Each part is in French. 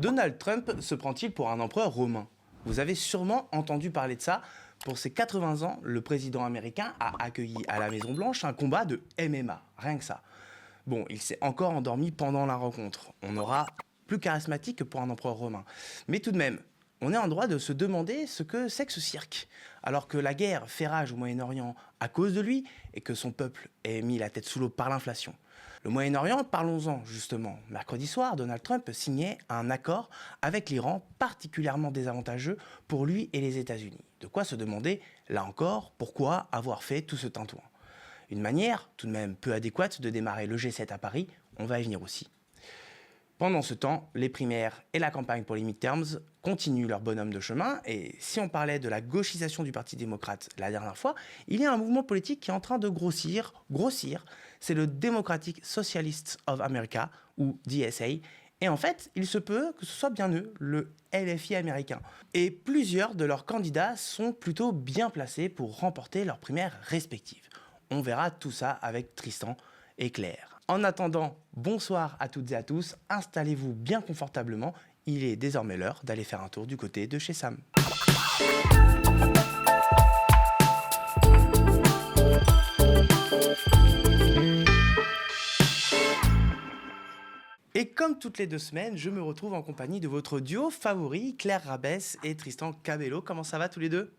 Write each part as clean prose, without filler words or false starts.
Donald Trump se prend-il pour un empereur romain? Vous avez sûrement entendu parler de ça. Pour ses 80 ans, le président américain a accueilli à la Maison-Blanche un combat de MMA, rien que ça. Bon, il s'est encore endormi pendant la rencontre. On aura plus charismatique que pour un empereur romain. Mais tout de même, on est en droit de se demander ce que c'est que ce cirque. Alors que la guerre fait rage au Moyen-Orient à cause de lui et que son peuple est mis la tête sous l'eau par l'inflation. Le Moyen-Orient, parlons-en justement. Mercredi soir, Donald Trump signait un accord avec l'Iran particulièrement désavantageux pour lui et les États-Unis. De quoi se demander, là encore, pourquoi avoir fait tout ce tintouin. Une manière, tout de même peu adéquate, de démarrer le G7 à Paris, on va y venir aussi. Pendant ce temps, les primaires et la campagne pour les midterms continuent leur bonhomme de chemin. Et si on parlait de la gauchisation du Parti démocrate la dernière fois, il y a un mouvement politique qui est en train de grossir. C'est le Democratic Socialists of America, ou DSA. Et en fait, il se peut que ce soit bien eux, le LFI américain. Et plusieurs de leurs candidats sont plutôt bien placés pour remporter leurs primaires respectives. On verra tout ça avec Tristan et Claire. En attendant, bonsoir à toutes et à tous, installez-vous bien confortablement, il est désormais l'heure d'aller faire un tour du côté de chez Sam. Et comme toutes les 2 semaines, je me retrouve en compagnie de votre duo favori, Claire Rabès et Tristan Cabello. Comment ça va tous les deux ?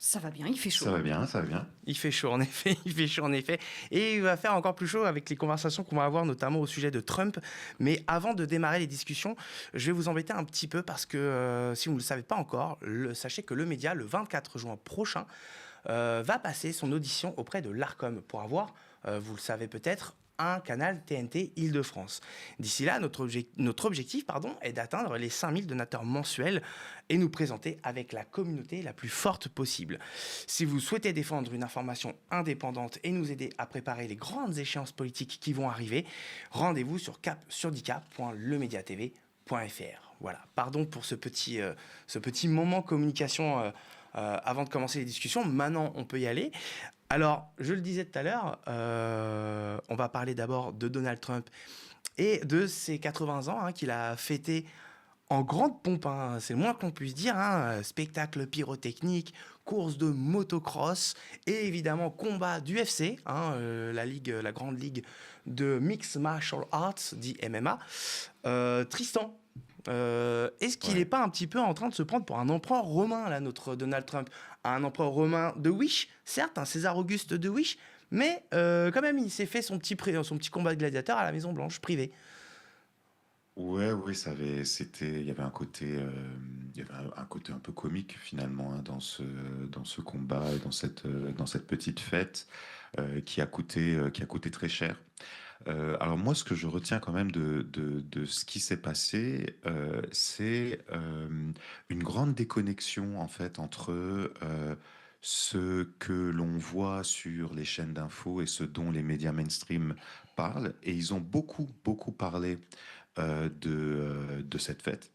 Ça va bien, il fait chaud. Ça va bien, ça va bien. Il fait chaud en effet, il fait chaud en effet. Et il va faire encore plus chaud avec les conversations qu'on va avoir, notamment au sujet de Trump. Mais avant de démarrer les discussions, je vais vous embêter un petit peu parce que si vous ne le savez pas encore, sachez que le média, le 24 juin prochain, va passer son audition auprès de l'Arcom pour avoir, vous le savez peut-être, un canal TNT Île-de-France. D'ici là, notre objectif est d'atteindre les 5000 donateurs mensuels et nous présenter avec la communauté la plus forte possible. Si vous souhaitez défendre une information indépendante et nous aider à préparer les grandes échéances politiques qui vont arriver, rendez-vous sur cap-sur-10k.lemediatv.fr. Voilà, pardon pour ce petit moment communication avant de commencer les discussions. Maintenant, on peut y aller. Alors, je le disais tout à l'heure, on va parler d'abord de Donald Trump et de ses 80 ans qu'il a fêté en grande pompe, c'est le moins qu'on puisse dire, spectacle pyrotechnique, course de motocross et évidemment combat d'UFC, la grande ligue de Mixed Martial Arts, dit MMA. Tristan, est-ce qu'il n'est pas un petit peu en train de se prendre pour un empereur romain, là, notre Donald Trump? Un empereur romain de Wish, certes, un César Auguste de Wish, mais quand même, il s'est fait son petit combat de gladiateur à la Maison-Blanche, privé. Ouais, oui, il y avait un côté, un côté un peu comique finalement dans ce combat et dans cette petite fête qui a coûté très cher. Alors moi, ce que je retiens quand même de ce qui s'est passé, c'est une grande déconnexion en fait entre ce que l'on voit sur les chaînes d'infos et ce dont les médias mainstream parlent. Et ils ont beaucoup parlé de cette fête.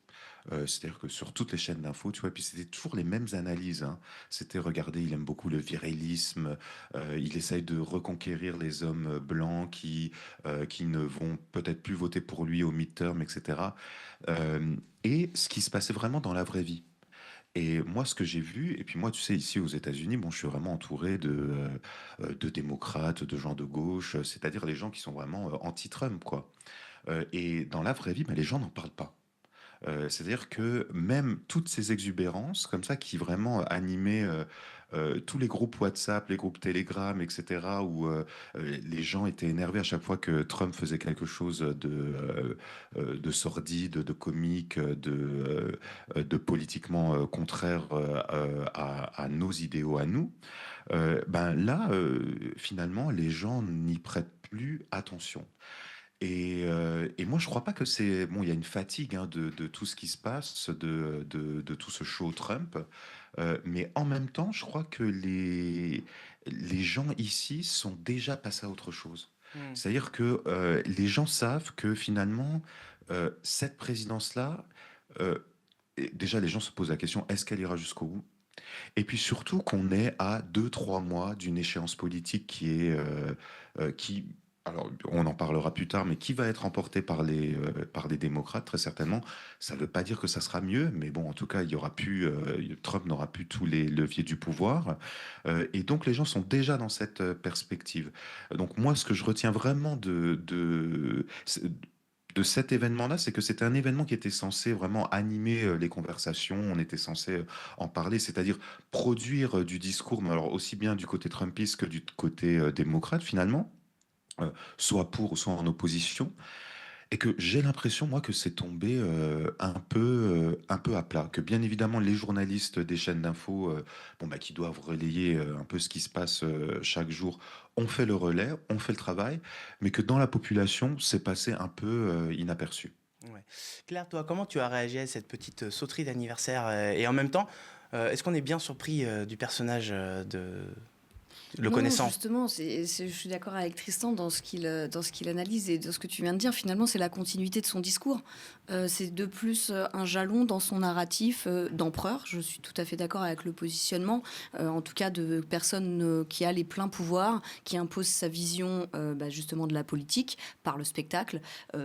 C'est-à-dire que sur toutes les chaînes d'infos, tu vois, puis c'était toujours les mêmes analyses. C'était, regardez, il aime beaucoup le virilisme, il essaye de reconquérir les hommes blancs qui ne vont peut-être plus voter pour lui au midterm, etc. Et ce qui se passait vraiment dans la vraie vie. Et moi, ce que j'ai vu, et puis moi, tu sais, ici aux États-Unis, bon, je suis vraiment entouré de démocrates, de gens de gauche, c'est-à-dire les gens qui sont vraiment anti-Trump, quoi. Et dans la vraie vie, les gens n'en parlent pas. C'est-à-dire que même toutes ces exubérances, comme ça, qui vraiment animaient tous les groupes WhatsApp, les groupes Telegram, etc., où les gens étaient énervés à chaque fois que Trump faisait quelque chose de sordide, de comique, de politiquement contraire à nos idéaux, à nous, là, finalement, les gens n'y prêtent plus attention. Et moi, je crois pas que c'est... Bon, il y a une fatigue de tout ce qui se passe, de tout ce show Trump, mais en même temps, je crois que les gens ici sont déjà passés à autre chose. C'est-à-dire que les gens savent que finalement, cette présidence-là, déjà, les gens se posent la question, est-ce qu'elle ira jusqu'au bout? Et puis surtout qu'on est à 2-3 mois d'une échéance politique qui Alors, on en parlera plus tard, mais qui va être emporté par les démocrates, très certainement. Ça ne veut pas dire que ça sera mieux, mais bon, en tout cas, Trump n'aura plus tous les leviers du pouvoir. Et donc, les gens sont déjà dans cette perspective. Donc, moi, ce que je retiens vraiment de cet événement-là, c'est que c'était un événement qui était censé vraiment animer les conversations, on était censé en parler, c'est-à-dire produire du discours, mais alors aussi bien du côté trumpiste que du côté démocrate, finalement, soit pour ou soit en opposition, et que j'ai l'impression, moi, que c'est tombé un peu à plat, que bien évidemment les journalistes des chaînes d'infos, bon, bah, qui doivent relayer un peu ce qui se passe chaque jour, ont fait le relais, ont fait le travail, mais que dans la population, c'est passé un peu inaperçu. Ouais. Claire, toi, comment tu as réagi à cette petite sauterie d'anniversaire et en même temps, est-ce qu'on est bien surpris du personnage de le Non, Non, connaissant? justement, je suis d'accord avec Tristan dans ce qu'il analyse et dans ce que tu viens de dire. Finalement, c'est la continuité de son discours. C'est de plus un jalon dans son narratif d'empereur. Je suis tout à fait d'accord avec le positionnement, en tout cas de personne qui a les pleins pouvoirs, qui impose sa vision justement de la politique par le spectacle,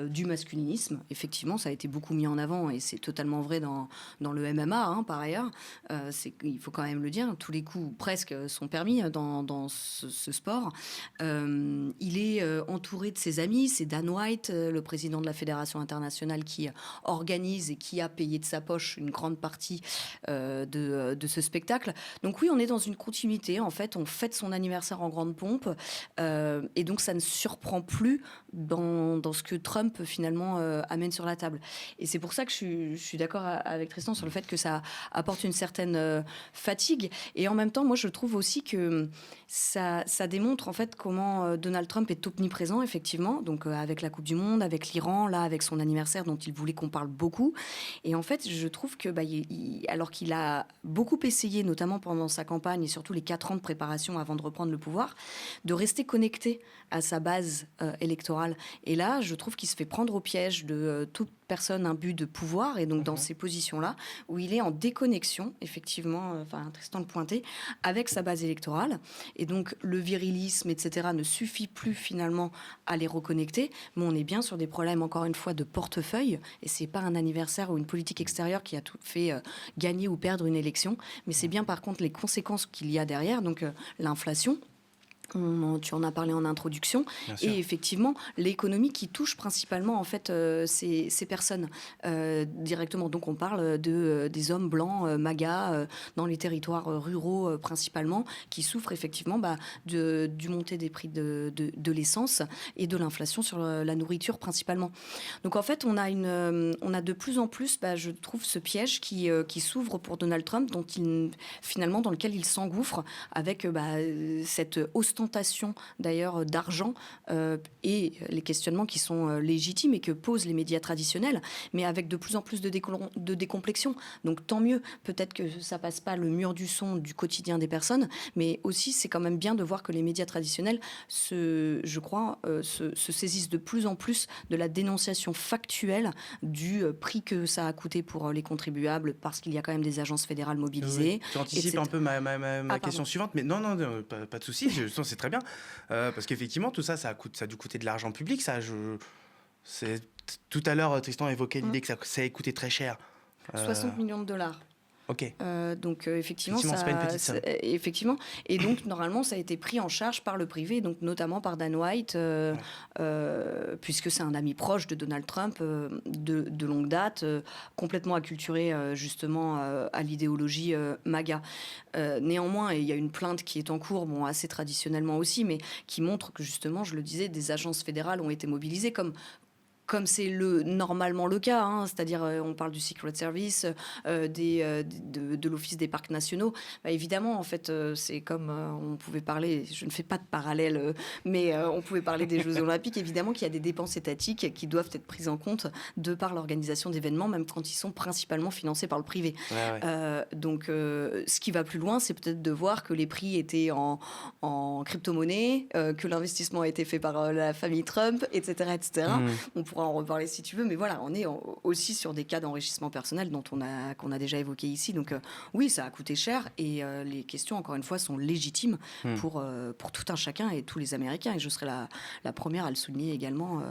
du masculinisme. Effectivement, ça a été beaucoup mis en avant et c'est totalement vrai dans le MMA, hein, par ailleurs. Il faut quand même le dire, tous les coups presque sont permis dans ce sport. Il est entouré de ses amis, c'est Dan White, le président de la Fédération internationale, qui organise et qui a payé de sa poche une grande partie de ce spectacle. Donc oui, on est dans une continuité. En fait, on fête son anniversaire en grande pompe et donc ça ne surprend plus dans ce que Trump finalement amène sur la table. Et c'est pour ça que je suis d'accord avec Tristan sur le fait que ça apporte une certaine fatigue. Et en même temps, moi, je trouve aussi que ça démontre en fait comment Donald Trump est omniprésent, effectivement, donc avec la Coupe du Monde, avec l'Iran, là, avec son anniversaire dont il voulait qu'on parle beaucoup. Et en fait, je trouve que, alors qu'il a beaucoup essayé, notamment pendant sa campagne et surtout les 4 ans de préparation avant de reprendre le pouvoir, de rester connecté à sa base électorale. Et là, je trouve qu'il se fait prendre au piège de toute personne imbue de pouvoir, et donc dans ces positions-là, où il est en déconnexion, effectivement, Tristan le pointait, avec sa base électorale. Et donc le virilisme, etc., ne suffit plus finalement à les reconnecter, mais on est bien sur des problèmes, encore une fois, de portefeuille, et c'est pas un anniversaire ou une politique extérieure qui a tout fait gagner ou perdre une élection, mais c'est bien par contre les conséquences qu'il y a derrière, donc l'inflation. Tu en as parlé en introduction, et effectivement l'économie qui touche principalement en fait ces personnes directement. Donc on parle des hommes blancs MAGA dans les territoires ruraux principalement, qui souffrent effectivement du montée des prix de l'essence et de l'inflation sur la nourriture principalement. Donc en fait on a de plus en plus, je trouve, ce piège qui s'ouvre pour Donald Trump, finalement dans lequel il s'engouffre avec cette ostentation d'ailleurs d'argent et les questionnements qui sont légitimes et que posent les médias traditionnels, mais avec de plus en plus de décomplexion. Donc tant mieux, peut-être que ça passe pas le mur du son du quotidien des personnes, mais aussi c'est quand même bien de voir que les médias traditionnels se saisissent de plus en plus de la dénonciation factuelle du prix que ça a coûté pour les contribuables, parce qu'il y a quand même des agences fédérales mobilisées. Oui. Tu anticipes un peu ma question suivante, mais non, pas de souci. C'est très bien, parce qu'effectivement tout ça a dû coûter de l'argent public. Tout à l'heure Tristan évoquait l'idée que ça a coûté très cher. 60 millions de dollars. Ok. Donc effectivement, c'est pas une petite somme. Effectivement, et donc normalement ça a été pris en charge par le privé, donc notamment par Dan White, puisque c'est un ami proche de Donald Trump de longue date, complètement acculturé justement à l'idéologie MAGA. Néanmoins, il y a une plainte qui est en cours, assez traditionnellement aussi, mais qui montre que justement, je le disais, des agences fédérales ont été mobilisées comme c'est normalement le cas, hein, c'est-à-dire on parle du Secret Service, de l'Office des parcs nationaux. Évidemment, en fait, c'est comme on pouvait parler, je ne fais pas de parallèle, mais on pouvait parler des Jeux Olympiques. Évidemment qu'il y a des dépenses étatiques qui doivent être prises en compte de par l'organisation d'événements, même quand ils sont principalement financés par le privé. Donc, ce qui va plus loin, c'est peut-être de voir que les prix étaient en crypto-monnaie, que l'investissement a été fait par la famille Trump, etc., etc. On pourra pourra en reparler si tu veux, mais voilà, on est aussi sur des cas d'enrichissement personnel qu'on a déjà évoqué ici. Donc oui, ça a coûté cher et les questions, encore une fois, sont légitimes pour tout un chacun et tous les Américains. Et je serai la première à le souligner également.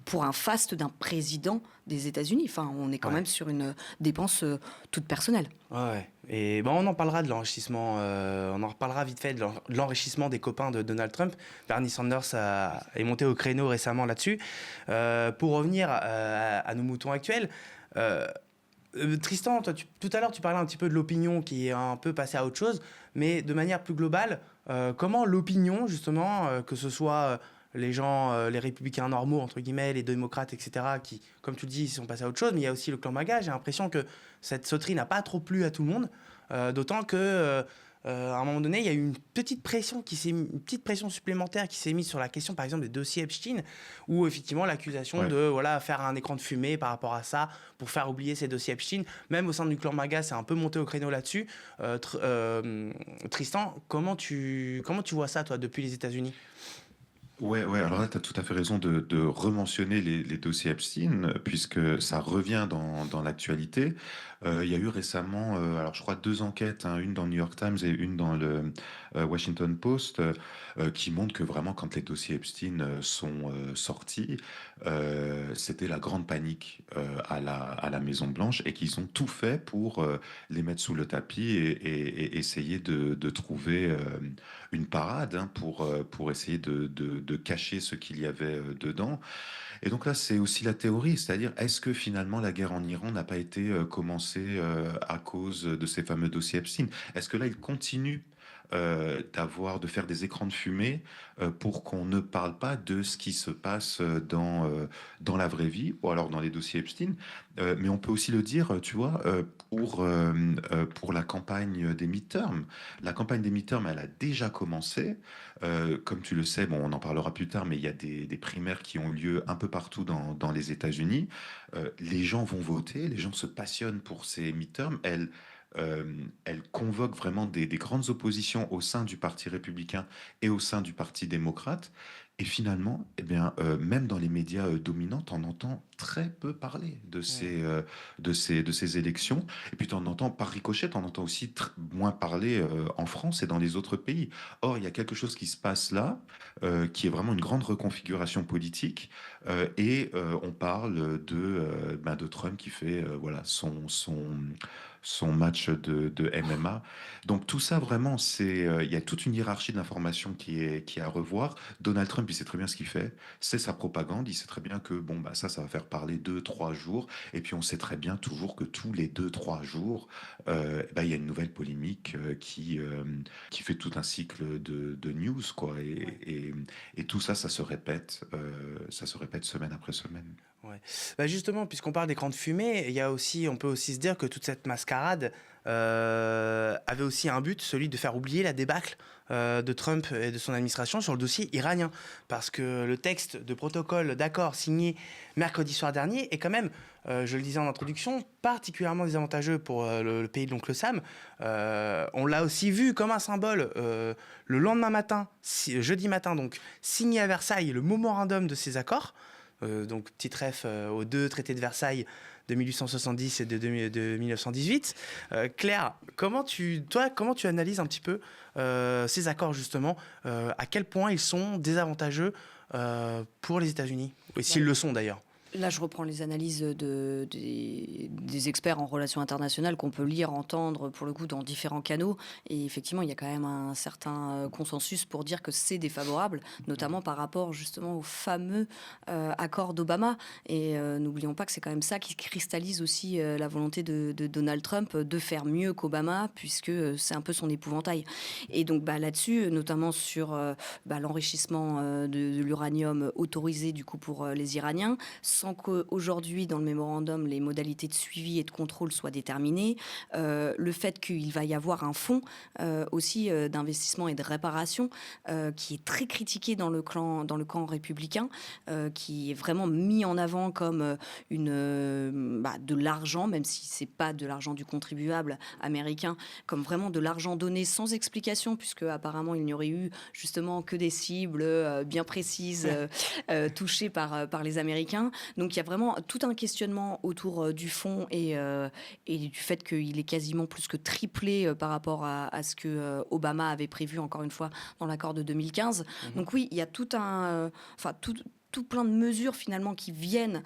Pour un faste d'un président des États-Unis. Enfin, on est quand même sur une dépense toute personnelle. Ouais. Et bon, on en parlera de l'enrichissement. On en reparlera vite fait de l'enrichissement des copains de Donald Trump. Bernie Sanders est monté au créneau récemment là-dessus. Pour revenir à nos moutons actuels, Tristan, toi, tout à l'heure, tu parlais un petit peu de l'opinion qui est un peu passée à autre chose, mais de manière plus globale, comment l'opinion, justement, que ce soit les gens, les républicains normaux, entre guillemets, les démocrates, etc., qui, comme tu le dis, ils sont passés à autre chose, mais il y a aussi le clan MAGA. J'ai l'impression que cette sauterie n'a pas trop plu à tout le monde, d'autant que à un moment donné, il y a eu une petite pression supplémentaire qui s'est mise sur la question, par exemple, des dossiers Epstein, où effectivement l'accusation de faire un écran de fumée par rapport à ça pour faire oublier ces dossiers Epstein. Même au sein du clan MAGA, c'est un peu monté au créneau là-dessus. Tristan, comment tu vois ça, toi, depuis les États-Unis ? Ouais, alors là, tu as tout à fait raison de rementionner les dossiers Epstein, puisque ça revient dans l'actualité. Il y a eu récemment, alors je crois 2 enquêtes, une dans le New York Times et une dans le Washington Post, qui montrent que vraiment, quand les dossiers Epstein sont sortis, c'était la grande panique à la Maison-Blanche et qu'ils ont tout fait pour les mettre sous le tapis et essayer de trouver une parade pour essayer de cacher ce qu'il y avait dedans. Et donc là, c'est aussi la théorie, c'est-à-dire est-ce que finalement la guerre en Iran n'a pas été commencée à cause de ces fameux dossiers Epstein? Est-ce que là, il continue de faire des écrans de fumée pour qu'on ne parle pas de ce qui se passe dans la vraie vie ou alors dans les dossiers Epstein? Mais on peut aussi le dire, tu vois, pour la campagne des midterms. La campagne des midterms, elle a déjà commencé. Comme tu le sais, bon, on en parlera plus tard, mais il y a des primaires qui ont lieu un peu partout dans les États-Unis. Les gens vont voter, les gens se passionnent pour ces midterms. Elle convoque vraiment des grandes oppositions au sein du Parti républicain et au sein du Parti démocrate. Et finalement, eh bien, même dans les médias dominants, on entend très peu parler de ces élections. Et puis, on entend par ricochet, on entend aussi moins parler en France et dans les autres pays. Or, il y a quelque chose qui se passe là, qui est vraiment une grande reconfiguration politique. On parle de Trump qui fait son match de MMA. Donc tout ça vraiment, il y a toute une hiérarchie d'informations qui est à revoir. Donald Trump, il sait très bien ce qu'il fait, c'est sa propagande, il sait très bien que ça va faire parler 2-3 jours, et puis on sait très bien toujours que tous les 2-3 jours, il y a une nouvelle polémique qui fait tout un cycle de news, quoi, et tout ça, ça se répète semaine après semaine. Ouais. Justement, puisqu'on parle d'écran de fumée, on peut aussi se dire que toute cette mascarade avait aussi un but, celui de faire oublier la débâcle de Trump et de son administration sur le dossier iranien. Parce que le texte de protocole d'accord signé mercredi soir dernier est quand même, je le disais en introduction, particulièrement désavantageux pour le pays de l'oncle Sam. On l'a aussi vu comme un symbole le lendemain matin, jeudi matin, donc signé à Versailles le memorandum de ces accords. Donc petite ref aux 2 traités de Versailles de 1870 et de 1918. Claire, comment tu analyses un petit peu ces accords justement, à quel point ils sont désavantageux pour les États-Unis, et s'ils le sont d'ailleurs? Là, je reprends les analyses des experts en relations internationales qu'on peut lire, entendre, pour le coup, dans différents canaux. Et effectivement, il y a quand même un certain consensus pour dire que c'est défavorable, notamment par rapport justement au fameux accord d'Obama. Et n'oublions pas que c'est quand même ça qui cristallise aussi la volonté de Donald Trump de faire mieux qu'Obama, puisque c'est un peu son épouvantail. Et donc là-dessus, notamment sur l'enrichissement de l'uranium autorisé du coup pour les Iraniens, sans qu'aujourd'hui, dans le mémorandum, les modalités de suivi et de contrôle soient déterminées. Le fait qu'il va y avoir un fonds aussi d'investissement et de réparation qui est très critiqué dans le camp républicain, qui est vraiment mis en avant comme de l'argent, même si c'est pas de l'argent du contribuable américain, comme vraiment de l'argent donné sans explication, puisque apparemment il n'y aurait eu justement que des cibles bien précises touchées par les Américains. Donc il y a vraiment tout un questionnement autour du fond et du fait qu'il est quasiment plus que triplé par rapport à ce que Obama avait prévu, encore une fois, dans l'accord de 2015. Donc oui, il y a tout plein de mesures finalement qui viennent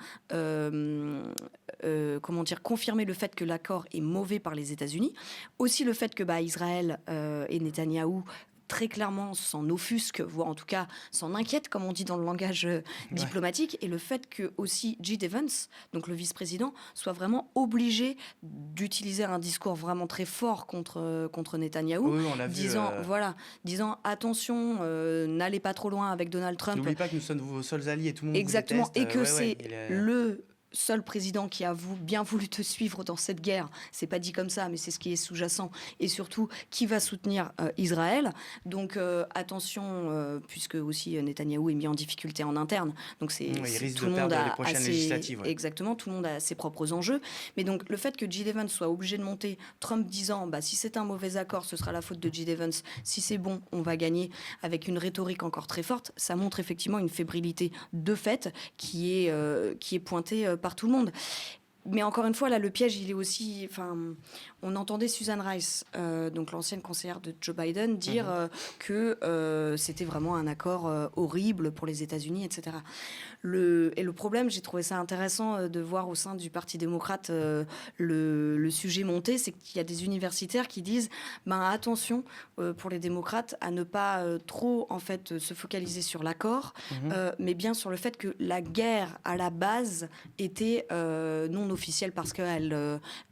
confirmer le fait que l'accord est mauvais par les États-Unis. Aussi le fait que Israël et Netanyahou très clairement s'en offusquent, voire en tout cas s'en inquiètent, comme on dit dans le langage diplomatique, et le fait que aussi J.D. Vance, donc le vice-président, soit vraiment obligé d'utiliser un discours vraiment très fort contre Netanyahou, Oui, on l'a vu. disant attention, n'allez pas trop loin avec Donald Trump. N'oublie pas que nous sommes vos seuls alliés, tout le monde Exactement, vous déteste. et que c'est le seul président qui a bien voulu te suivre dans cette guerre. C'est pas dit comme ça, mais c'est ce qui est sous-jacent. Et surtout, qui va soutenir Israël. Donc attention, puisque aussi Netanyahou est mis en difficulté en interne. Donc il risque tout de le monde perdre les prochaines législatives. Ouais. Exactement, tout le monde a ses propres enjeux. Mais donc le fait que J.D. Vance soit obligé de monter, Trump disant si c'est un mauvais accord, ce sera la faute de J.D. Vance. Si c'est bon, on va gagner, avec une rhétorique encore très forte, ça montre effectivement une fébrilité de fait qui est pointée par tout le monde. Mais encore une fois, là, le piège, il est aussi... on entendait Susan Rice, donc l'ancienne conseillère de Joe Biden, dire que c'était vraiment un accord horrible pour les États-Unis, etc. Et le problème, j'ai trouvé ça intéressant de voir au sein du Parti démocrate le sujet monter, c'est qu'il y a des universitaires qui disent attention pour les démocrates à ne pas trop en fait se focaliser sur l'accord, mais bien sur le fait que la guerre à la base était non officielle parce qu'elle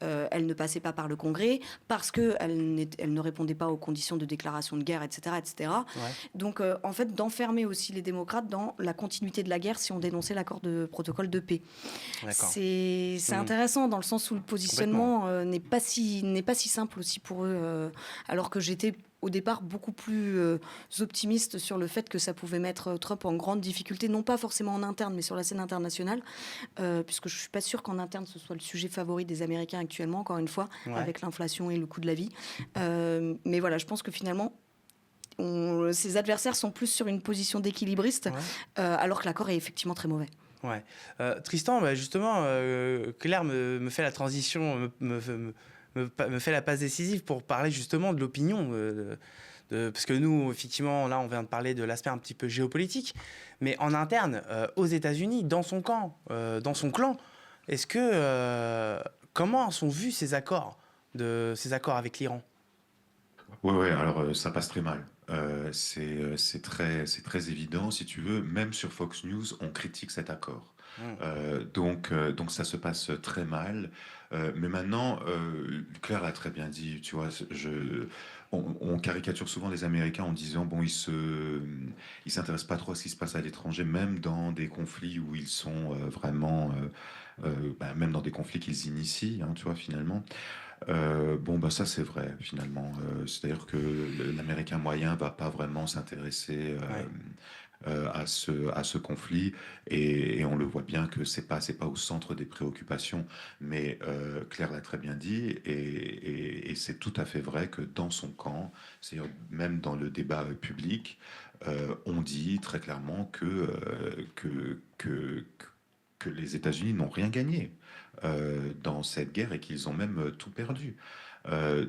ne passait pas par le Congrès, parce qu'elle ne répondait pas aux conditions de déclaration de guerre, etc. etc. Ouais. Donc en fait d'enfermer aussi les démocrates dans la continuité de la guerre si on dénonçait l'accord de protocole de paix. C'est intéressant dans le sens où le positionnement n'est pas si simple aussi pour eux, alors que j'étais au départ beaucoup plus optimiste sur le fait que ça pouvait mettre Trump en grande difficulté, non pas forcément en interne, mais sur la scène internationale, puisque je ne suis pas sûre qu'en interne ce soit le sujet favori des Américains actuellement, encore une fois, avec l'inflation et le coût de la vie. Mais voilà, je pense que finalement, ses adversaires sont plus sur une position d'équilibriste, alors que l'accord est effectivement très mauvais. Ouais. Tristan, justement, Claire me fait la transition, me fait la passe décisive pour parler justement de l'opinion. Parce que nous, effectivement, là, on vient de parler de l'aspect un petit peu géopolitique. Mais en interne, aux États-Unis, dans son camp, dans son clan, est-ce que... comment sont vus ces accords avec l'Iran ? Ouais, alors ça passe très mal. C'est très évident, si tu veux. Même sur Fox News, on critique cet accord. Donc ça se passe très mal. Mais maintenant, Claire l'a très bien dit, tu vois, on caricature souvent les Américains en disant, bon, ils s'intéressent pas trop à ce qui se passe à l'étranger, même dans des conflits où ils sont vraiment, même dans des conflits qu'ils initient, tu vois, finalement. Ça c'est vrai finalement. C'est-à-dire que l'Américain moyen va pas vraiment s'intéresser à ce conflit et on le voit bien que c'est pas au centre des préoccupations. Mais Claire l'a très bien dit et c'est tout à fait vrai que dans son camp, c'est-à-dire même dans le débat public, on dit très clairement que les États-Unis n'ont rien gagné dans cette guerre et qu'ils ont même tout perdu.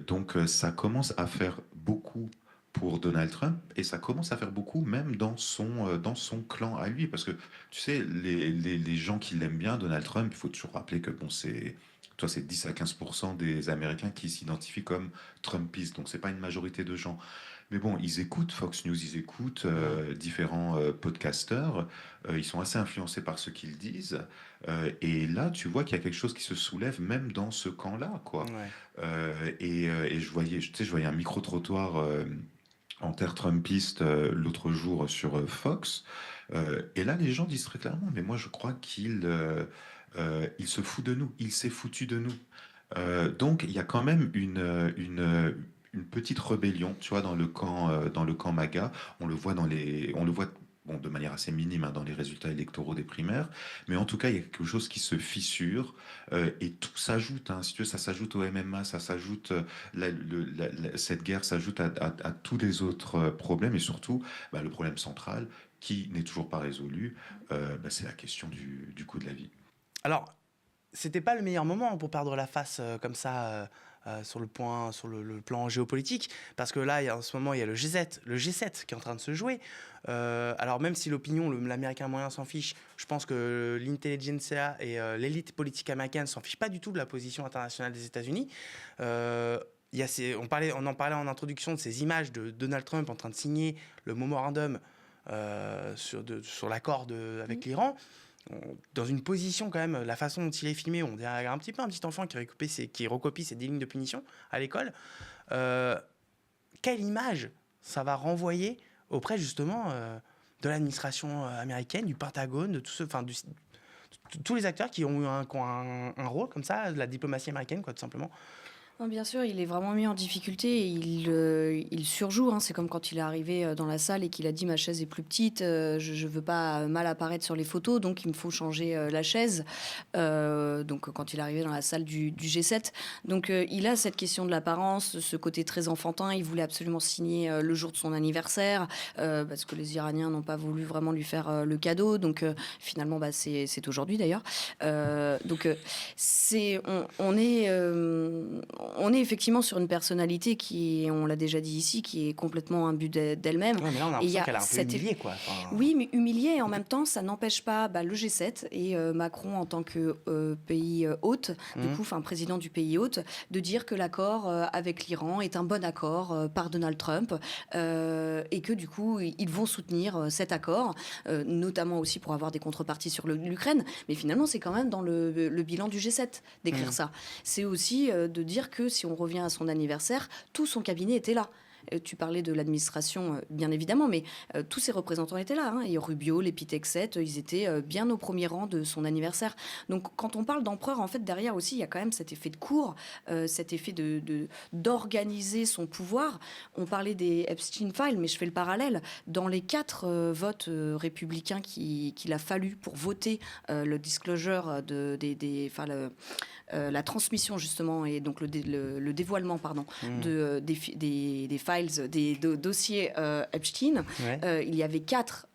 Donc ça commence à faire beaucoup pour Donald Trump et ça commence à faire beaucoup même dans son clan à lui. Parce que tu sais, les gens qui l'aiment bien, Donald Trump, il faut toujours rappeler que bon, c'est 10 à 15% des Américains qui s'identifient comme Trumpistes. Donc c'est pas une majorité de gens. Mais bon, ils écoutent Fox News, ils écoutent différents podcasteurs, ils sont assez influencés par ce qu'ils disent, et là, tu vois qu'il y a quelque chose qui se soulève même dans ce camp-là, quoi. Et je voyais un micro-trottoir en terre trumpiste l'autre jour sur Fox, et là, les gens disent très clairement, mais moi, je crois qu'il se fout de nous, il s'est foutu de nous. Donc, il y a quand même une petite rébellion, tu vois, dans le camp MAGA. On le voit bon, de manière assez minime dans les résultats électoraux des primaires, mais en tout cas, il y a quelque chose qui se fissure et tout s'ajoute. Si tu veux, ça s'ajoute au MMA, ça s'ajoute, cette guerre s'ajoute à tous les autres problèmes et surtout, le problème central qui n'est toujours pas résolu, c'est la question du coût de la vie. Alors, c'était pas le meilleur moment pour perdre la face comme ça sur le plan géopolitique, parce que là, en ce moment, il y a le G7 qui est en train de se jouer. Alors même si l'Américain moyen s'en fiche, je pense que l'intelligentsia et l'élite politique américaine s'en fichent pas du tout de la position internationale des États-Unis. On en parlait en introduction de ces images de Donald Trump en train de signer le memorandum sur l'accord avec l'Iran. Dans une position quand même, la façon dont il est filmé, on dirait un petit peu un petit enfant qui recopie ses 10 lignes de punition à l'école. Quelle image ça va renvoyer auprès justement de l'administration américaine, du Pentagone, de tous les acteurs qui ont eu un rôle comme ça, de la diplomatie américaine, quoi, tout simplement. Non, bien sûr, il est vraiment mis en difficulté et il surjoue. C'est comme quand il est arrivé dans la salle et qu'il a dit ma chaise est plus petite, je veux pas mal apparaître sur les photos, donc il me faut changer la chaise. Donc quand il est arrivé dans la salle du G7, donc il a cette question de l'apparence, ce côté très enfantin. Il voulait absolument signer le jour de son anniversaire parce que les Iraniens n'ont pas voulu vraiment lui faire le cadeau. Donc finalement, c'est aujourd'hui d'ailleurs. Donc on est effectivement sur une personnalité qui, on l'a déjà dit ici, qui est complètement un but d'elle-même. Ouais, mais là, on a l'impression qu'elle a un peu humilié, quoi. Oui, mais humilié, et en même temps, ça n'empêche pas le G7 et Macron en tant que pays hôte, président du pays hôte, de dire que l'accord avec l'Iran est un bon accord par Donald Trump et que du coup, ils vont soutenir cet accord, notamment aussi pour avoir des contreparties sur l'Ukraine. Mais finalement, c'est quand même dans le bilan du G7 d'écrire ça. C'est aussi de dire que si on revient à son anniversaire, tout son cabinet était là. Tu parlais de l'administration, bien évidemment, mais tous ses représentants étaient là. Et Rubio, l'Épithèque, ils étaient bien au premier rang de son anniversaire. Donc, quand on parle d'empereur, en fait, derrière aussi, il y a quand même cet effet de cour, cet effet d'organiser son pouvoir. On parlait des Epstein Files, mais je fais le parallèle. Dans les 4 votes républicains qu'il a fallu pour voter le disclosure la transmission justement et donc le dévoilement des files, des dossiers Epstein. Ouais. Il y avait 4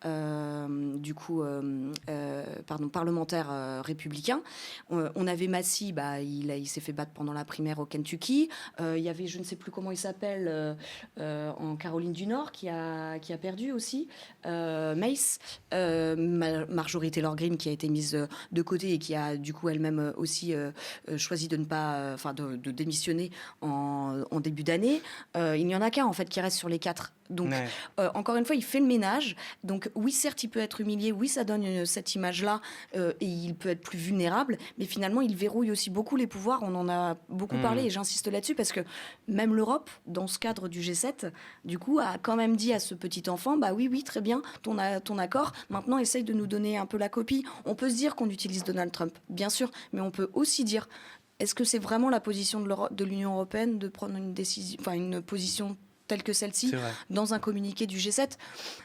parlementaires républicains. On avait Massey, il s'est fait battre pendant la primaire au Kentucky. Il y avait, je ne sais plus comment il s'appelle, en Caroline du Nord qui a perdu aussi. Mace, Marjorie Taylor Greene qui a été mise de côté et qui a du coup elle-même aussi choisi de ne pas, de démissionner en début d'année. Il n'y en a qu'un en fait qui reste sur les 4. Donc, encore une fois, il fait le ménage. Donc, oui, certes, il peut être humilié. Oui, ça donne cette image-là. Et il peut être plus vulnérable. Mais finalement, il verrouille aussi beaucoup les pouvoirs. On en a beaucoup parlé et j'insiste là-dessus parce que même l'Europe, dans ce cadre du G7, du coup, a quand même dit à ce petit enfant, oui, très bien, ton accord. Maintenant, essaye de nous donner un peu la copie. On peut se dire qu'on utilise Donald Trump, bien sûr. Mais on peut aussi dire, est-ce que c'est vraiment la position de l'Union européenne de prendre une position telle que celle-ci, dans un communiqué du G7.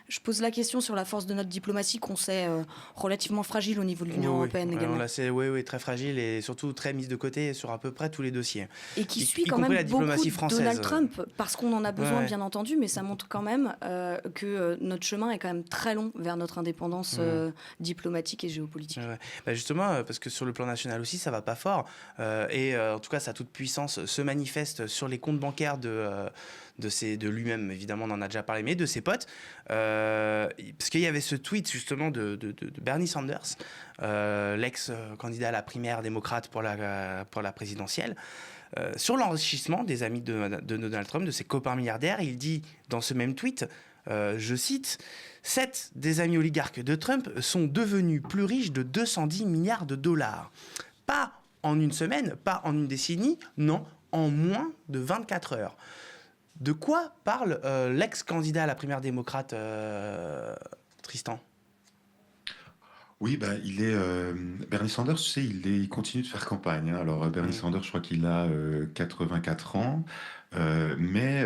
Je pose la question sur la force de notre diplomatie qu'on sait relativement fragile au niveau de l'Union européenne également. Là, c'est très fragile et surtout très mise de côté sur à peu près tous les dossiers. Et qui suit quand même beaucoup Donald Trump, parce qu'on en a besoin, bien entendu, mais ça montre quand même que notre chemin est quand même très long vers notre indépendance diplomatique et géopolitique. Justement, parce que sur le plan national aussi, ça va pas fort. En tout cas, sa toute puissance se manifeste sur les comptes bancaires de lui-même, évidemment, on en a déjà parlé, mais de ses potes. Parce qu'il y avait ce tweet, justement, de Bernie Sanders, l'ex-candidat à la primaire démocrate pour la présidentielle, sur l'enrichissement des amis de Donald Trump, de ses copains milliardaires. Il dit, dans ce même tweet, je cite, « 7 des amis oligarques de Trump sont devenus plus riches de 210 milliards de dollars. » Pas en une semaine, pas en une décennie, non, en moins de 24 heures. De quoi parle l'ex-candidat à la primaire démocrate, Tristan ? Oui, Bernie Sanders, tu sais, il continue de faire campagne. Alors, Bernie Sanders, je crois qu'il a 84 ans. Mais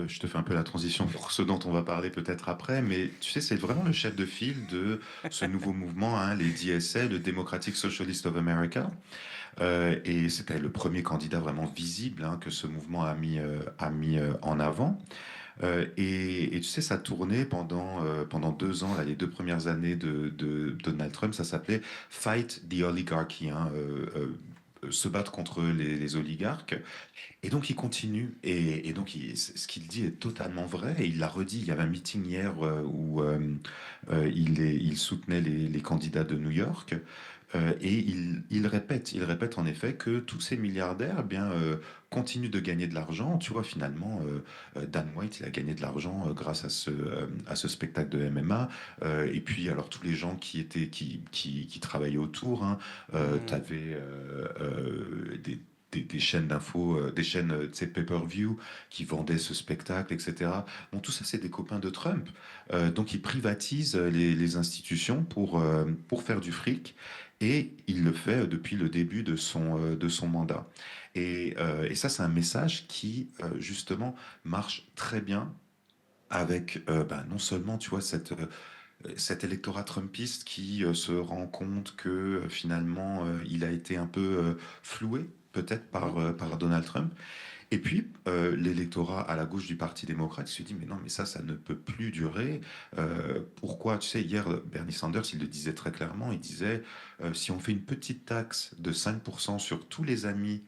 je te fais un peu la transition pour ce dont on va parler peut-être après. Mais tu sais, c'est vraiment le chef de file de ce nouveau mouvement, les DSA, le Democratic Socialist of America. Et c'était le premier candidat vraiment visible que ce mouvement a mis en avant. Et tu sais, ça tournait pendant 2 ans, là, les 2 premières années de Donald Trump, ça s'appelait Fight the Oligarchy, se battre contre les oligarques. Et donc il continue, et donc ce qu'il dit est totalement vrai, et il l'a redit. Il y avait un meeting hier où il soutenait les candidats de New York. Et il répète en effet que tous ces milliardaires continuent de gagner de l'argent. Tu vois, finalement, Dan White, il a gagné de l'argent grâce à ce spectacle de MMA. Et puis, alors, tous les gens qui travaillaient autour, tu avais des chaînes d'infos, des chaînes tu sais, pay-per-view qui vendaient ce spectacle, etc. Bon, tout ça, c'est des copains de Trump. Donc, ils privatisent les institutions pour faire du fric. Et il le fait depuis le début de son mandat. Et ça, c'est un message qui, justement, marche très bien avec non seulement, tu vois, cet électorat trumpiste qui se rend compte que finalement, il a été un peu floué, peut-être par Donald Trump. Et puis, l'électorat à la gauche du Parti démocrate se dit, mais non, mais ça ne peut plus durer. Pourquoi? Tu sais, hier, Bernie Sanders, il le disait très clairement, il disait, si on fait une petite taxe de 5% sur tous les amis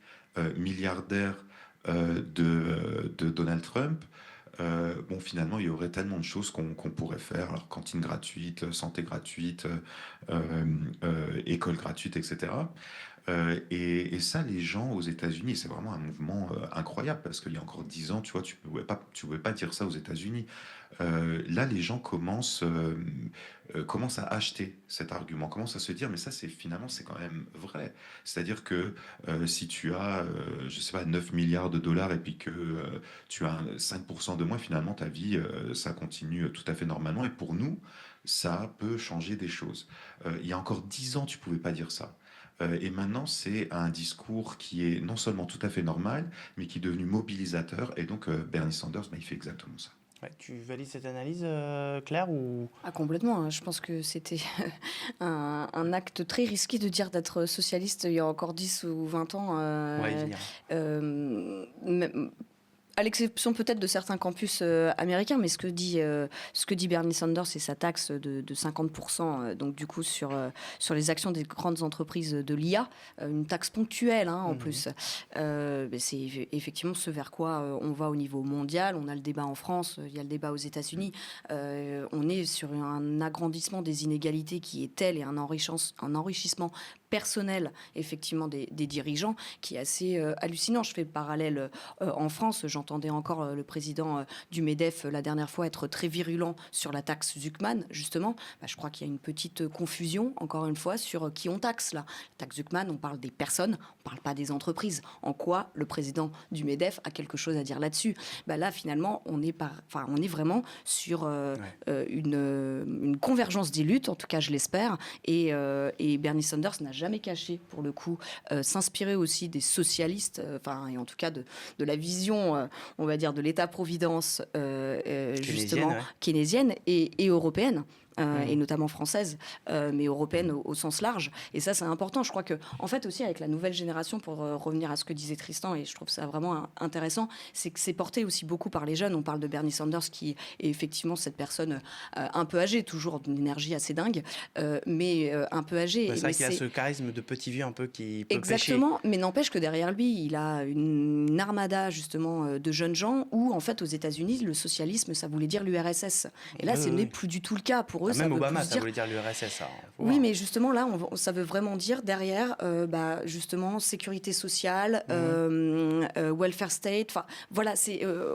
milliardaires de Donald Trump, bon, finalement, il y aurait tellement de choses qu'on pourrait faire. Alors, cantine gratuite, santé gratuite, école gratuite, etc. Et ça, les gens aux États-Unis, c'est vraiment un mouvement incroyable parce qu'il y a encore 10 ans, tu vois, tu pouvais pas dire ça aux États-Unis. Là, les gens commencent à acheter cet argument, commencent à se dire, mais ça, finalement, c'est quand même vrai. C'est-à-dire que si tu as, je sais pas, 9 milliards de dollars et puis que tu as 5% de moins, finalement, ta vie, ça continue tout à fait normalement. Et pour nous, ça peut changer des choses. Il y a encore 10 ans, tu pouvais pas dire ça. Et maintenant, c'est un discours qui est non seulement tout à fait normal, mais qui est devenu mobilisateur. Et donc, Bernie Sanders, il fait exactement ça. Ouais, tu valides cette analyse, Claire, ou... Ah, complètement, hein. Je pense que c'était un acte très risqué de dire d'être socialiste il y a encore 10 ou 20 ans. On va y venir. Même- à l'exception peut-être de certains campus américains, mais ce que dit Bernie Sanders, c'est sa taxe de 50%, donc du coup sur les actions des grandes entreprises de l'IA, une taxe ponctuelle en plus. C'est effectivement ce vers quoi on va au niveau mondial. On a le débat en France, il y a le débat aux États-Unis. On est sur un agrandissement des inégalités qui est tel et un enrichissement personnel effectivement des dirigeants qui est assez hallucinant. Je fais le parallèle en France. J'entendais encore le président du MEDEF la dernière fois être très virulent sur la taxe Zuckman, justement. Je crois qu'il y a une petite confusion, encore une fois, sur qui on taxe là. La taxe Zuckman, on parle des personnes, on ne parle pas des entreprises. En quoi le président du MEDEF a quelque chose à dire là-dessus? Là, finalement, on est vraiment sur une convergence des luttes, en tout cas, je l'espère. Et Bernie Sanders n'a jamais caché, pour le coup, s'inspirer aussi des socialistes, et en tout cas de la vision, on va dire, de l'État-providence justement keynésienne et européenne. Et notamment française, mais européenne au sens large. Et ça, c'est important. Je crois que, en fait, aussi avec la nouvelle génération, pour revenir à ce que disait Tristan, et je trouve ça vraiment intéressant, c'est que c'est porté aussi beaucoup par les jeunes. On parle de Bernie Sanders, qui est effectivement cette personne un peu âgée, toujours d'une énergie assez dingue, mais un peu âgée. C'est vrai qu'il a ce charisme de petit vieux un peu qui peut exactement, pêcher. mais n'empêche que derrière lui, il a une armada justement de jeunes gens où, en fait, aux États-Unis, le socialisme, ça voulait dire l'URSS. Et là, ce n'est plus du tout le cas pour eux. Même Obama, ça voulait dire l'URSS. Oui, mais justement, là, ça veut vraiment dire derrière, justement, sécurité sociale, welfare state. Enfin, voilà,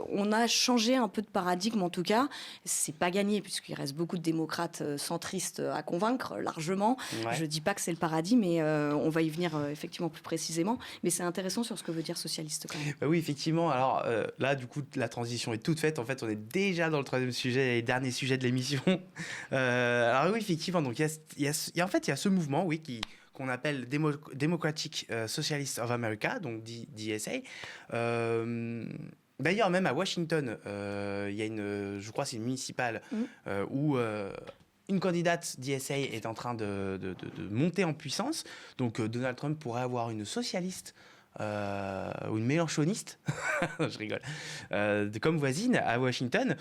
on a changé un peu de paradigme, en tout cas. C'est pas gagné, puisqu'il reste beaucoup de démocrates centristes à convaincre, largement. Ouais. Je dis pas que c'est le paradis, mais on va y venir effectivement plus précisément. Mais c'est intéressant sur ce que veut dire socialiste, quand même. Oui, effectivement. Alors là, du coup, la transition est toute faite. En fait, on est déjà dans le troisième sujet et dernier sujet de l'émission. Alors oui, effectivement, donc il y a ce mouvement, oui, qu'on appelle Democratic Socialists of America, donc DSA. D'ailleurs, même à Washington, il y a je crois, c'est une municipale où une candidate DSA est en train de monter en puissance. Donc Donald Trump pourrait avoir une socialiste ou une mélanchoniste, je rigole, comme voisine à Washington.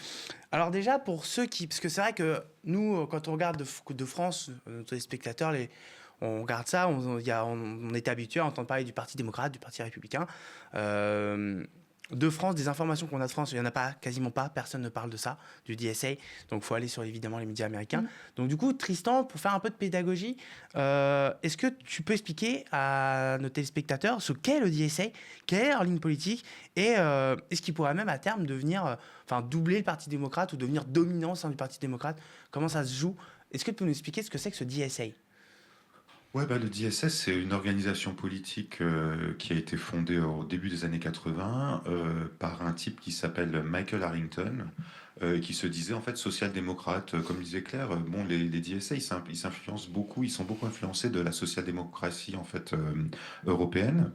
Alors déjà, pour ceux qui... Parce que c'est vrai que nous, quand on regarde de France, nos téléspectateurs, on regarde ça, on est habitué à entendre parler du Parti démocrate, du Parti républicain. De France, des informations qu'on a de France, il n'y en a pas, quasiment pas, personne ne parle de ça, du DSA, donc il faut aller sur évidemment les médias américains. Donc du coup, Tristan, pour faire un peu de pédagogie, est-ce que tu peux expliquer à nos téléspectateurs ce qu'est le DSA, quelle est leur ligne politique, et est-ce qu'il pourrait même à terme devenir, doubler le Parti démocrate ou devenir dominant au sein du Parti démocrate? Comment ça se joue? Est-ce que tu peux nous expliquer ce que c'est que ce DSA? Ouais, le DSS, c'est une organisation politique qui a été fondée au début des années 80 par un type qui s'appelle Michael Harrington, qui se disait en fait social-démocrate. Comme disait Claire, bon, les DSA, ils s'influencent beaucoup, ils sont beaucoup influencés de la social-démocratie en fait européenne.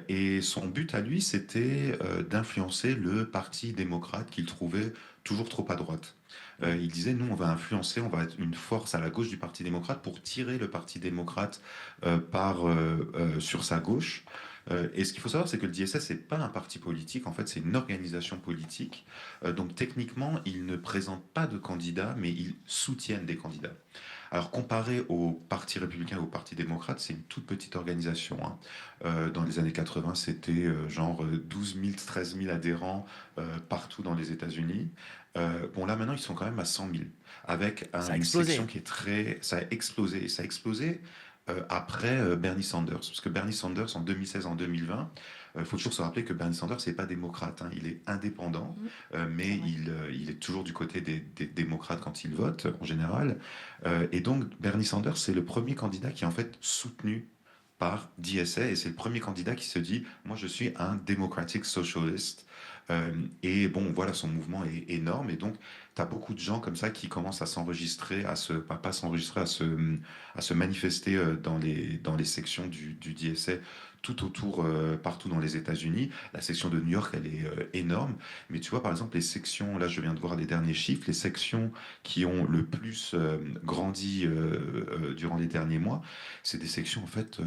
Et son but à lui, c'était d'influencer le parti démocrate qu'il trouvait toujours trop à droite. Il disait, nous, on va influencer, on va être une force à la gauche du Parti démocrate pour tirer le Parti démocrate sur sa gauche. Et ce qu'il faut savoir, c'est que le DSS, c'est pas un parti politique, en fait, c'est une organisation politique. Donc techniquement, ils ne présentent pas de candidats, mais ils soutiennent des candidats. Alors comparé au Parti républicain et au Parti démocrate, c'est une toute petite organisation, hein. Dans les années 80, c'était genre 12 000, 13 000 adhérents partout dans les États-Unis. Bon, là maintenant, ils sont quand même à 100 000, avec Ça a une explosé. section qui est très... Ça a explosé. Ça a explosé après Bernie Sanders. Parce que Bernie Sanders, en 2016, en 2020, il faut toujours se rappeler que Bernie Sanders, c'est pas démocrate, hein. Il est indépendant, mais il est toujours du côté des démocrates quand il vote, en général. Et donc, Bernie Sanders, c'est le premier candidat qui est en fait soutenu par DSA, et c'est le premier candidat qui se dit, moi je suis un Democratic Socialist. Et bon, voilà, son mouvement est énorme, et donc tu as beaucoup de gens comme ça qui commencent à s'enregistrer, pas s'enregistrer, à se manifester dans les sections du DSA tout autour, partout dans les États-Unis. La section de New York, elle est énorme, mais tu vois, par exemple, les sections, là je viens de voir les derniers chiffres, les sections qui ont le plus grandi durant les derniers mois, c'est des sections en fait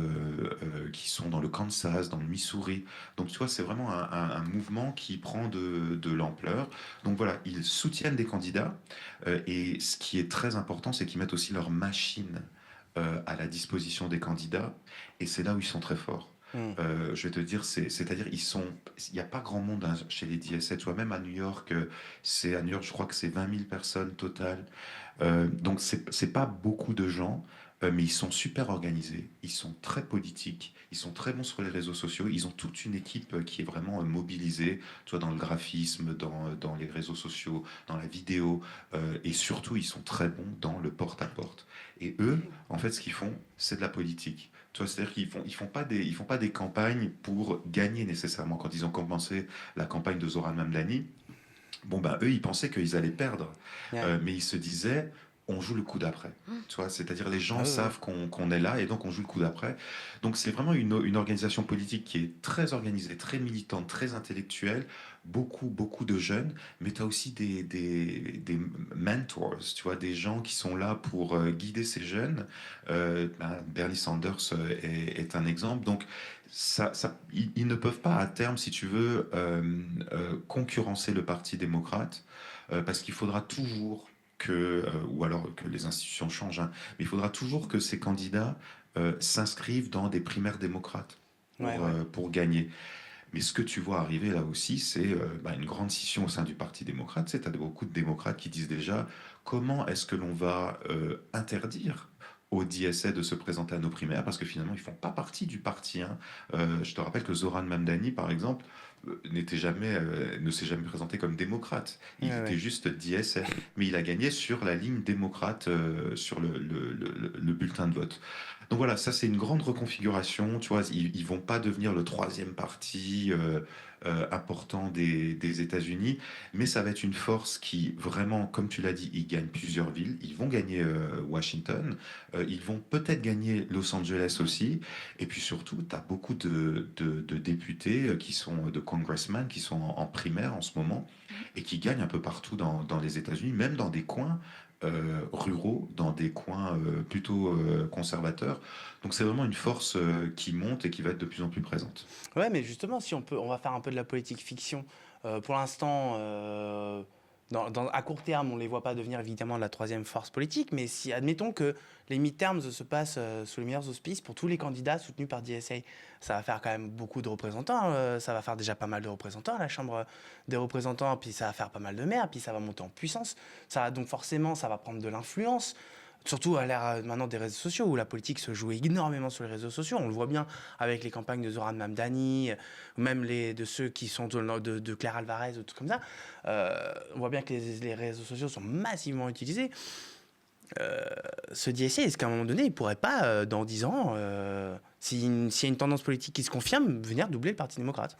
qui sont dans le Kansas, dans le Missouri. Donc tu vois, c'est vraiment un mouvement qui prend de l'ampleur. Donc voilà, ils soutiennent des candidats et ce qui est très important, c'est qu'ils mettent aussi leur machine à la disposition des candidats, et c'est là où ils sont très forts. Mm. Je vais te dire, c'est-à-dire il n'y a pas grand monde, hein, chez les DSA. Tu vois, même à New York, à New York, je crois que c'est 20 000 personnes total. Donc c'est pas beaucoup de gens, mais ils sont super organisés, ils sont très politiques, ils sont très bons sur les réseaux sociaux, ils ont toute une équipe qui est vraiment mobilisée, tu vois, dans le graphisme, dans les réseaux sociaux, dans la vidéo, et surtout ils sont très bons dans le porte-à-porte. Et eux, en fait, ce qu'ils font, c'est de la politique. Tu vois, c'est-à-dire ils font pas des campagnes pour gagner nécessairement. Quand ils ont commencé la campagne de Zoran Mamdani, bon, ben, eux, ils pensaient qu'ils allaient perdre. Ouais. Mais ils se disaient, on joue le coup d'après. Tu vois, c'est-à-dire les gens Ah ouais. savent qu'on est là, et donc on joue le coup d'après. Donc c'est vraiment une organisation politique qui est très organisée, très militante, très intellectuelle, beaucoup de jeunes, mais tu as aussi des mentors, tu vois, des gens qui sont là pour guider ces jeunes. Bernie Sanders est un exemple. Donc ils ne peuvent pas à terme, si tu veux, concurrencer le Parti démocrate, parce qu'il faudra toujours ou alors que les institutions changent, hein, mais il faudra toujours que ces candidats s'inscrivent dans des primaires démocrates Ouais, ouais. pour gagner. Mais ce que tu vois arriver là aussi, c'est une grande scission au sein du Parti démocrate. Tu as beaucoup de démocrates qui disent déjà, comment est-ce que l'on va interdire aux DSA de se présenter à nos primaires, parce que finalement ils font pas partie du parti, hein. Je te rappelle que Zoran Mamdani, par exemple, ne s'est jamais présenté comme démocrate. Il Ouais, était ouais. juste DSA, mais il a gagné sur la ligne démocrate, sur le bulletin de vote. Donc voilà, ça c'est une grande reconfiguration. Tu vois, ils vont pas devenir le troisième parti important des États-Unis, mais ça va être une force qui vraiment, comme tu l'as dit, ils gagnent plusieurs villes. Ils vont gagner Washington, ils vont peut-être gagner Los Angeles aussi, et puis surtout, tu as beaucoup de députés de congressmen qui sont en primaire en ce moment et qui gagnent un peu partout dans les États-Unis, même dans des coins ruraux, dans des coins plutôt conservateurs. Donc c'est vraiment une force qui monte et qui va être de plus en plus présente. Ouais, mais justement, si on va faire un peu de la politique fiction. Pour l'instant, à court terme, on ne les voit pas devenir évidemment la troisième force politique, mais si admettons que les midterms se passent sous les meilleurs auspices pour tous les candidats soutenus par DSA, ça va faire quand même beaucoup de représentants. Ça va faire déjà pas mal de représentants à la Chambre des représentants, puis ça va faire pas mal de maires, puis ça va monter en puissance. Donc forcément, ça va prendre de l'influence. Surtout à l'ère maintenant des réseaux sociaux, où la politique se joue énormément sur les réseaux sociaux. On le voit bien avec les campagnes de Zoran Mamdani, même de ceux qui sont de Claire Alvarez, ou tout comme ça. On voit bien que les réseaux sociaux sont massivement utilisés. Ce DSA, est-ce qu'à un moment donné, il ne pourrait pas, dans 10 ans, s'il y a une tendance politique qui se confirme, venir doubler le Parti démocrate?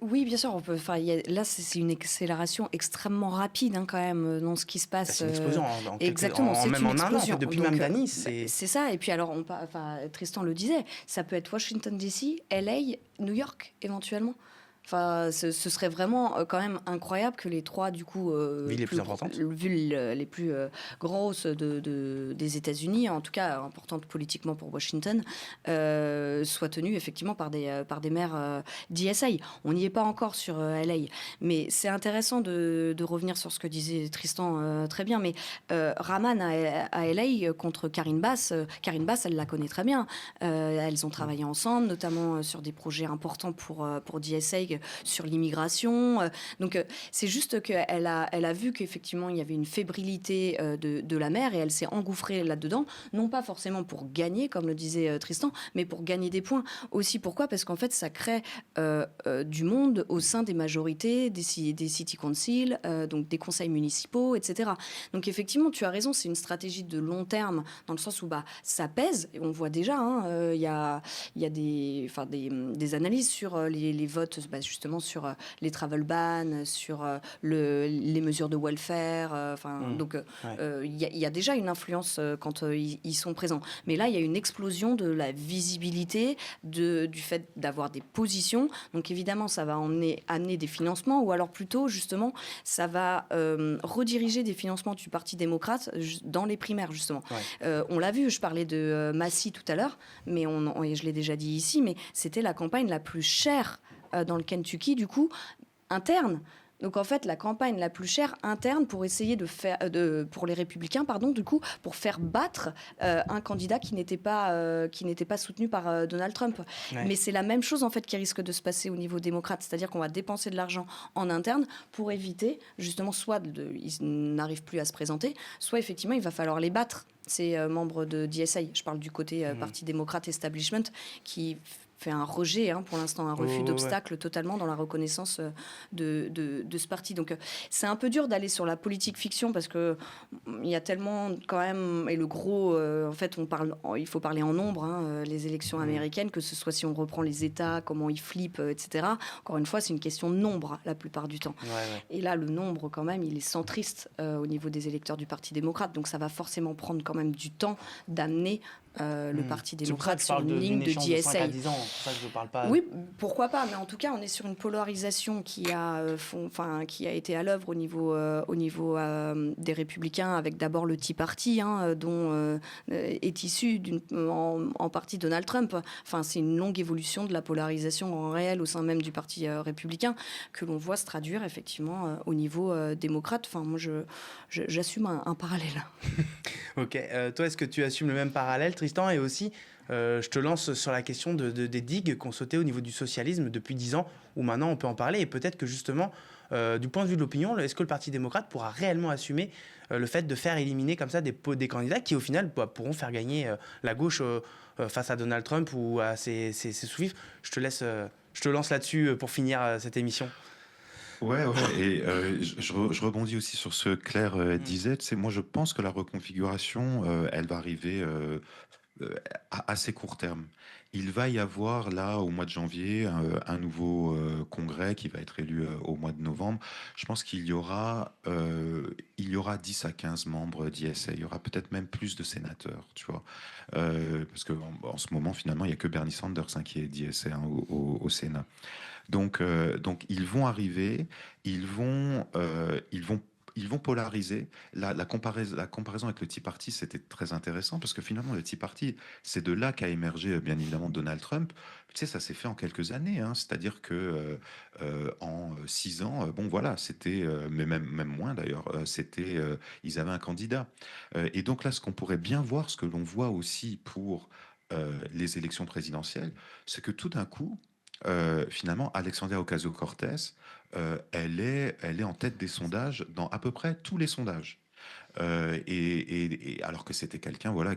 Oui, bien sûr, on peut. Enfin, là, c'est une accélération extrêmement rapide quand même dans ce qui se passe. C'est une explosion. Exactement, c'est même une en un an, explosion. depuis Donc, Mamdani, c'est ça. Et puis alors, Tristan le disait, ça peut être Washington DC, LA, New York, éventuellement. Enfin, ce serait vraiment quand même incroyable que les trois, du coup, villes les plus importantes, villes les plus grosses des États-Unis, en tout cas importantes politiquement pour Washington, soient tenues effectivement par des maires d'ISA. On n'y est pas encore sur LA, mais c'est intéressant de revenir sur ce que disait Tristan très bien. Mais Rahman à LA contre Karine Bass, elle la connaît très bien. Elles ont travaillé ensemble, notamment sur des projets importants pour DSA, sur l'immigration. Donc, c'est juste qu'elle a vu qu'effectivement, il y avait une fébrilité de la mer et elle s'est engouffrée là-dedans, non pas forcément pour gagner, comme le disait Tristan, mais pour gagner des points. Aussi, pourquoi ? Parce qu'en fait, ça crée du monde au sein des majorités, des city councils, donc des conseils municipaux, etc. Donc, effectivement, tu as raison, c'est une stratégie de long terme, dans le sens où ça pèse, et on voit déjà, il y a des analyses sur les votes, justement sur les travel bans, sur les mesures de welfare. Donc, il y a déjà une influence quand ils sont présents. Mais là, il y a une explosion de la visibilité, du fait d'avoir des positions. Donc, évidemment, ça va amener des financements, ou alors plutôt, justement, ça va rediriger des financements du Parti démocrate dans les primaires, justement. Ouais. On l'a vu, je parlais de Massy tout à l'heure, mais je l'ai déjà dit ici, mais c'était la campagne la plus chère dans le Kentucky, du coup, interne. Donc en fait, la campagne la plus chère interne pour essayer pour les républicains, du coup, pour faire battre un candidat qui n'était pas soutenu par Donald Trump. Ouais. Mais c'est la même chose en fait qui risque de se passer au niveau démocrate, c'est-à-dire qu'on va dépenser de l'argent en interne pour éviter justement ils n'arrivent plus à se présenter, soit effectivement il va falloir les battre. Ces membres de DSA, je parle du côté Parti démocrate establishment qui fait un rejet, pour l'instant, un refus d'obstacle totalement dans la reconnaissance de ce parti. Donc, c'est un peu dur d'aller sur la politique fiction parce que il y a tellement quand même, et le gros, en fait, il faut parler en nombre, les élections américaines, que ce soit si on reprend les États, comment ils flippent, etc. Encore une fois, c'est une question de nombre la plupart du temps. Ouais. Et là, le nombre, quand même, il est centriste au niveau des électeurs du Parti démocrate. Donc, ça va forcément prendre quand même du temps d'amener le Parti démocrate sur une ligne de DSA. 5 à 10 ans, c'est pour ça que je ne parle pas. Oui, pourquoi pas, mais en tout cas, on est sur une polarisation qui a été à l'œuvre au niveau des Républicains, avec d'abord le Tea Party, dont est issu en partie Donald Trump. Enfin, c'est une longue évolution de la polarisation en réel au sein même du Parti républicain que l'on voit se traduire effectivement au niveau démocrate. Enfin, moi, j'assume un parallèle. Ok. Toi, est-ce que tu assumes le même parallèle, Tristan ? Et aussi, je te lance sur la question des digues qu'on sautait au niveau du socialisme depuis 10 ans, où maintenant on peut en parler. Et peut-être que justement, du point de vue de l'opinion, est-ce que le Parti démocrate pourra réellement assumer le fait de faire éliminer comme ça des candidats qui, au final, pourront faire gagner la gauche face à Donald Trump ou à ses sous-fifres ? Je te lance là-dessus pour finir cette émission. Ouais, et je rebondis aussi sur ce que Claire disait. Moi, je pense que la reconfiguration, elle va arriver à assez court terme. Il va y avoir là, au mois de janvier, un nouveau congrès qui va être élu au mois de novembre. Je pense qu'il y aura 10 à 15 membres d'ISA. Il y aura peut-être même plus de sénateurs, tu vois. Parce qu'en ce moment, finalement, il n'y a que Bernie Sanders qui est d'ISA au Sénat. Donc, ils vont arriver, ils vont ils vont polariser. La comparaison avec le Tea Party, c'était très intéressant parce que finalement, le Tea Party, c'est de là qu'a émergé, bien évidemment, Donald Trump. Tu sais, ça s'est fait en quelques années, hein. C'est-à-dire que en 6 ans, bon voilà, c'était, mais même moins d'ailleurs, ils avaient un candidat. Et donc là, ce qu'on pourrait bien voir, ce que l'on voit aussi pour les élections présidentielles, c'est que tout d'un coup, finalement, Alexandria Ocasio-Cortez, elle est en tête des sondages dans à peu près tous les sondages. Et alors que c'était quelqu'un, voilà,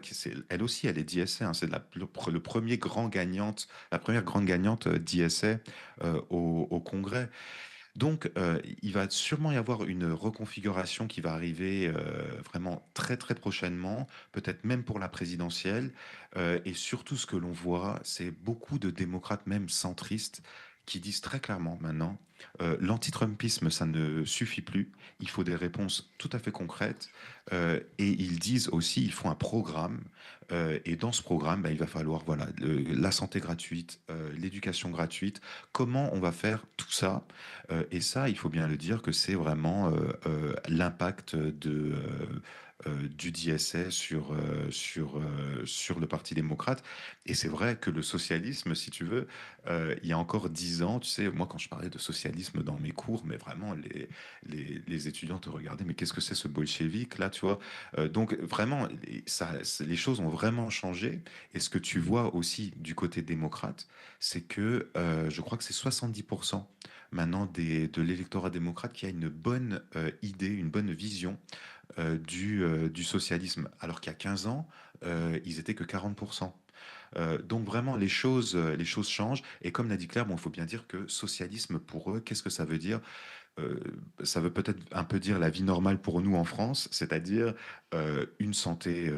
elle aussi, elle est d'ISA, hein, c'est le premier grand gagnante, la première grande gagnante d'ISA au Congrès. Donc, il va sûrement y avoir une reconfiguration qui va arriver vraiment très très prochainement, peut-être même pour la présidentielle. Et surtout, ce que l'on voit, c'est beaucoup de démocrates, même centristes, qui disent très clairement maintenant, l'anti-Trumpisme, ça ne suffit plus. Il faut des réponses tout à fait concrètes. Et ils disent aussi, ils font un programme. Et dans ce programme, bah, il va falloir voilà, la santé gratuite, l'éducation gratuite. Comment on va faire tout ça? Et ça, il faut bien le dire que c'est vraiment l'impact du DSA sur le Parti démocrate. Et c'est vrai que le socialisme, si tu veux, il y a encore 10 ans, tu sais, moi quand je parlais de socialisme dans mes cours, mais vraiment les étudiants te regardaient, mais qu'est-ce que c'est ce bolchevique là, tu vois? Donc vraiment, les choses ont vraiment changé. Et ce que tu vois aussi du côté démocrate, c'est que je crois que c'est 70% maintenant de l'électorat démocrate qui a une bonne idée, une bonne vision du socialisme, alors qu'il y a 15 ans, ils étaient que 40%. Donc vraiment, les choses changent. Et comme l'a dit Claire, bon, il faut bien dire que socialisme, pour eux, qu'est-ce que ça veut dire? Euh, Ça veut peut-être un peu dire la vie normale pour nous en France, c'est-à-dire une santé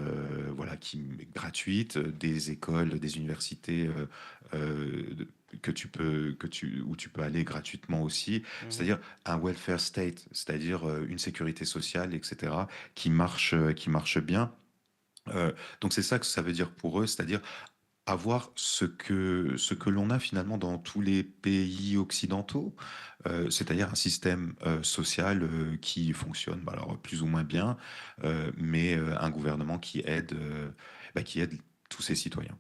voilà, qui est gratuite, des écoles, des universités où tu peux aller gratuitement aussi, Mhm. c'est-à-dire un welfare state, c'est-à-dire une sécurité sociale, etc., qui marche bien. Donc c'est ça que ça veut dire pour eux, c'est-à-dire avoir ce que l'on a finalement dans tous les pays occidentaux, c'est-à-dire un système social qui fonctionne, bah, alors plus ou moins bien, mais un gouvernement qui aide tous ses citoyens.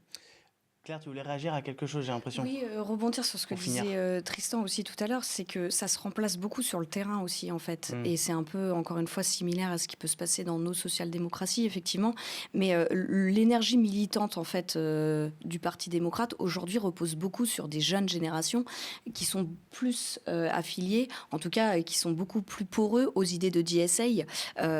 Claire, tu voulais réagir à quelque chose, j'ai l'impression, Oui, rebondir sur ce que pour disait finir. Tristan aussi tout à l'heure, c'est que ça se remplace beaucoup sur le terrain aussi en fait. Mm. Et c'est un peu, encore une fois, similaire à ce qui peut se passer dans nos social-démocraties, effectivement. Mais l'énergie militante en fait du Parti démocrate aujourd'hui repose beaucoup sur des jeunes générations qui sont plus affiliées, en tout cas qui sont beaucoup plus poreux aux idées de DSA.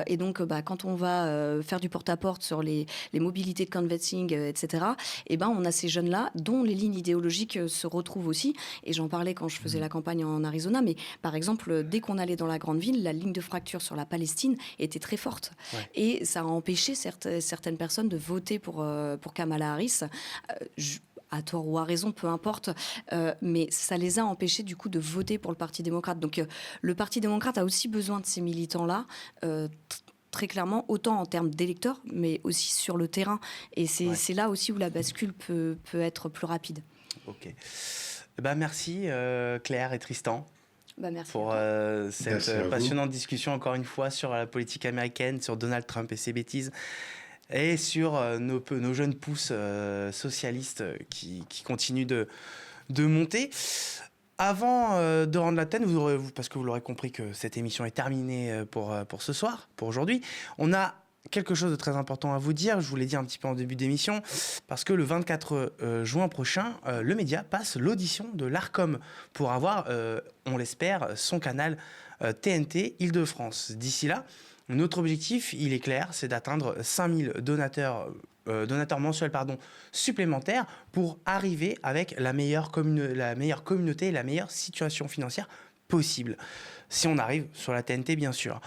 Et donc, bah, quand on va faire du porte-à-porte sur les mobilités de canvassing, etc., eh ben, on a ces jeunes-là dont les lignes idéologiques se retrouvent aussi. Et j'en parlais quand je faisais la campagne en Arizona, mais par exemple, dès qu'on allait dans la grande ville, la ligne de fracture sur la Palestine était très forte. Ouais. Et ça a empêché certaines personnes de voter pour Kamala Harris. À tort ou à raison, peu importe, mais ça les a empêchés du coup de voter pour le Parti démocrate. Donc le Parti démocrate a aussi besoin de ces militants-là, très clairement, autant en termes d'électeurs, mais aussi sur le terrain. Et Ouais. c'est là aussi où la bascule peut être plus rapide. Ok. Merci Claire et Tristan Bah, merci à pour toi. cette Merci à vous. passionnante discussion encore une fois sur la politique américaine, sur Donald Trump et ses bêtises, et sur nos jeunes pousses socialistes qui continuent de monter. Avant de rendre l'antenne, parce que vous l'aurez compris que cette émission est terminée pour ce soir, pour aujourd'hui, on a quelque chose de très important à vous dire. Je vous l'ai dit un petit peu en début d'émission, parce que le 24 juin prochain, le média passe l'audition de l'Arcom pour avoir, on l'espère, son canal TNT Île-de-France. D'ici là, notre objectif, il est clair, c'est d'atteindre 5000 donateurs mensuels supplémentaires pour arriver avec la meilleure communauté et la meilleure situation financière possible. Si on arrive sur la TNT, bien sûr.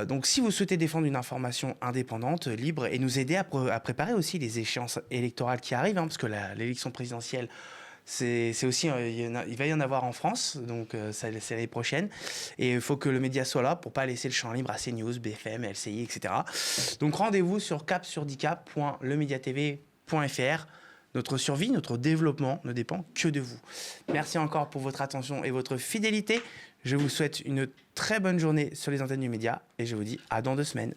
Donc, si vous souhaitez défendre une information indépendante, libre, et nous aider à préparer aussi les échéances électorales qui arrivent, parce que l'élection présidentielle, c'est aussi, il va y en avoir en France, donc c'est l'année prochaine. Et il faut que le média soit là pour pas laisser le champ libre à CNews, BFM, LCI, etc. Donc rendez-vous sur capsurdicap.lemediatv.fr. Notre survie, notre développement ne dépend que de vous. Merci encore pour votre attention et votre fidélité. Je vous souhaite une très bonne journée sur les antennes du média et je vous dis à dans 2 semaines.